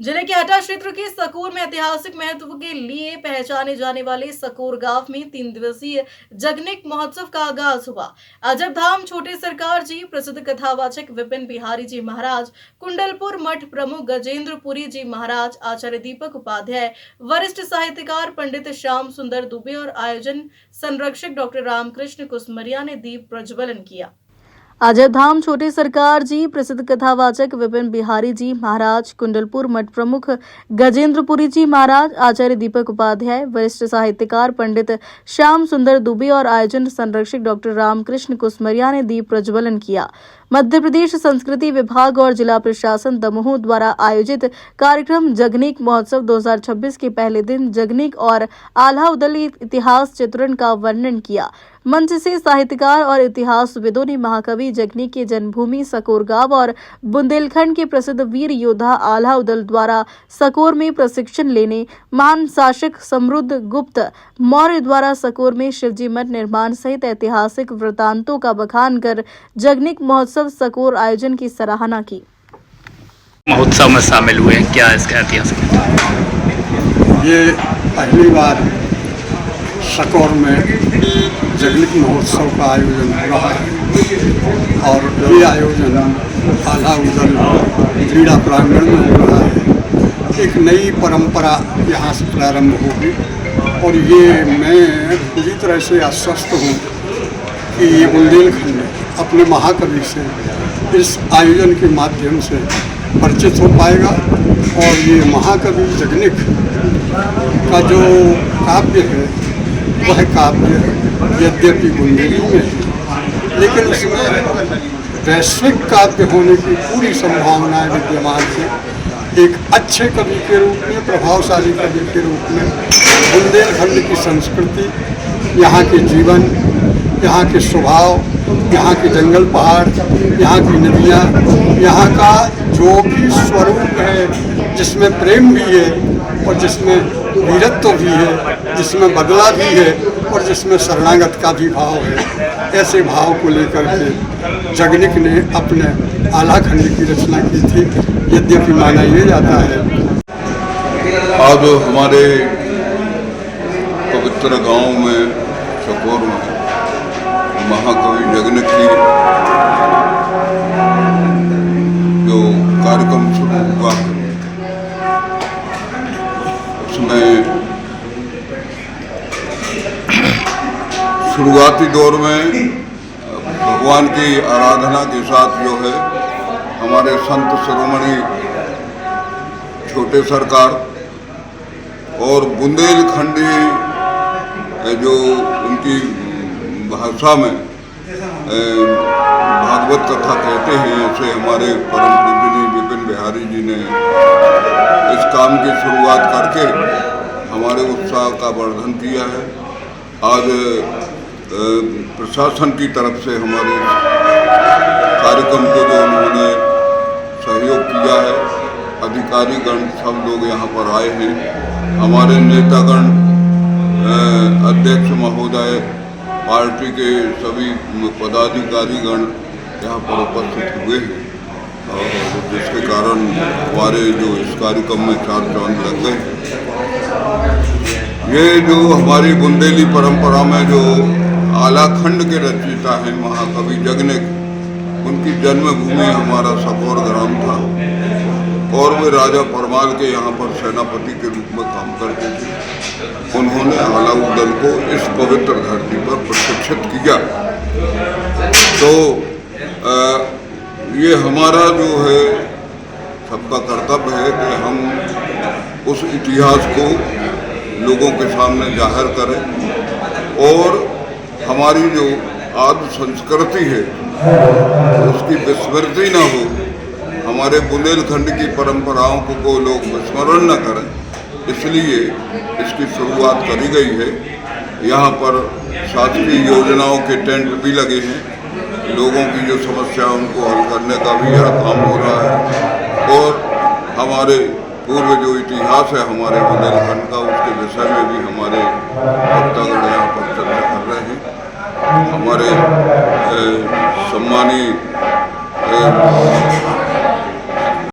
जिले के हटा क्षेत्र के सकूर में ऐतिहासिक महत्व के लिए पहचाने जाने वाले सकूर गांव में 3 दिवसीय जगनिक महोत्सव का आगाज हुआ। अजब धाम छोटे सरकार जी, प्रसिद्ध कथावाचक विपिन बिहारी जी महाराज, कुंडलपुर मठ प्रमुख गजेंद्र पुरी जी महाराज, आचार्य दीपक उपाध्याय, वरिष्ठ साहित्यकार पंडित श्याम सुंदर दुबे और आयोजन संरक्षक डॉक्टर रामकृष्ण कुसमरिया ने दीप प्रज्वलन किया। अजब धाम छोटे सरकार जी, प्रसिद्ध कथावाचक विपिन बिहारी जी महाराज, कुंडलपुर मठ प्रमुख गजेंद्रपुरी जी महाराज, आचार्य दीपक उपाध्याय, वरिष्ठ साहित्यकार पंडित श्याम सुंदर दुबे और आयोजन संरक्षक डॉक्टर रामकृष्ण कुसमरिया ने दीप प्रज्वलन किया। मध्य प्रदेश संस्कृति विभाग और जिला प्रशासन दमोह द्वारा आयोजित कार्यक्रम जगनिक महोत्सव 2026 के पहले दिन जगनिक और आल्हा उदल इतिहास चित्रण का वर्णन किया। मंच से साहित्यकार और इतिहासविदों ने महाकवि जगनिक के जन्मभूमि सकौर गांव और बुंदेलखंड के प्रसिद्ध वीर योद्धा आल्हा उदल द्वारा सकौर में प्रशिक्षण लेने, महान शासक समृद्ध गुप्त मौर्य द्वारा सकौर में शिवजी मठ निर्माण सहित ऐतिहासिक वृतांतों का बखान कर जगनिक महोत्सव सकौर आयोजन की सराहना की। महोत्सव में शामिल हुए हैं, क्या इसका इतिहास है? ये पहली बार सकौर में जगनिक महोत्सव का आयोजन हो रहा है और ये आयोजन आल्हा उदल क्रीड़ा प्रांगण में हो रहा है। एक नई परंपरा यहाँ से प्रारंभ होगी और ये मैं पूरी तरह से आश्वस्त हूँ कि ये बुंदेलखंड अपने महाकवि से इस आयोजन के माध्यम से परिचित हो पाएगा और ये महाकवि जगनिक का जो काव्य है वह काव्य यद्यपि बुंदेली में है, लेकिन उसमें वैश्विक काव्य होने की पूरी संभावनाएं विद्यमान है। एक अच्छे कवि के रूप में, प्रभावशाली कवि के रूप में बुंदेलखंड की संस्कृति, यहाँ के जीवन, यहाँ के स्वभाव, यहाँ के जंगल पहाड़, यहाँ की नदियाँ, यहाँ का जो भी स्वरूप है जिसमें प्रेम भी है और जिसमें वीरत्व भी है, जिसमें बदला भी है और जिसमें शरणागत का भी भाव है, ऐसे भाव को लेकर के जगनिक ने अपने आल्हा खंड की रचना की थी। यद्यपि माना यह जाता है आज हमारे पवित्र गांव में सकौर में महाकवि जगनिक की जो कार्यक्रम शुरू हुआ उसमें शुरुआती दौर में भगवान की आराधना के साथ जो है हमारे संत शिरोमणि छोटे सरकार और बुंदेलखंडी जो उनकी भाषा में भागवत कथा कहते हैं, ऐसे हमारे परम पूजनीय विपिन बिहारी जी ने इस काम की शुरुआत करके हमारे उत्साह का वर्धन किया है। आज प्रशासन की तरफ से हमारे कार्यक्रम को जो उन्होंने सहयोग किया है, अधिकारीगण सब लोग यहाँ पर आए हैं। हमारे नेतागण, अध्यक्ष महोदय, पार्टी के सभी पदाधिकारीगण यहाँ पर उपस्थित हुए हैं और जिसके कारण हमारे जो इस कार्यक्रम में चार चांद लग गए। ये जो हमारी बुंदेली परंपरा में जो आल्हा खंड के रचयिता हैं महाकवि जगनिक, उनकी जन्मभूमि हमारा सकौर ग्राम था और वे राजा परमाल के यहाँ पर सेनापति के रूप में काम करते थे। उन्होंने आल्हा उदल को इस पवित्र धरती पर प्रशिक्षित किया। तो ये हमारा जो है सबका कर्तव्य है कि हम उस इतिहास को लोगों के सामने जाहिर करें और हमारी जो आदि संस्कृति है उसकी विस्मृति न हो, हमारे बुंदेलखंड की परंपराओं को लोग विस्मरण न करें, इसलिए इसकी शुरुआत करी गई है। यहाँ पर शासकीय योजनाओं के टेंट भी लगे हैं, लोगों की जो समस्या उनको हल करने का भी यहाँ काम हो रहा है और हमारे पूर्व जो इतिहास है हमारे बुंदेलखंड का, उसके विषय में भी हमारे वक्तागण यहाँ पर चर्चा कर रहे हैं। हमारे सम्मानीय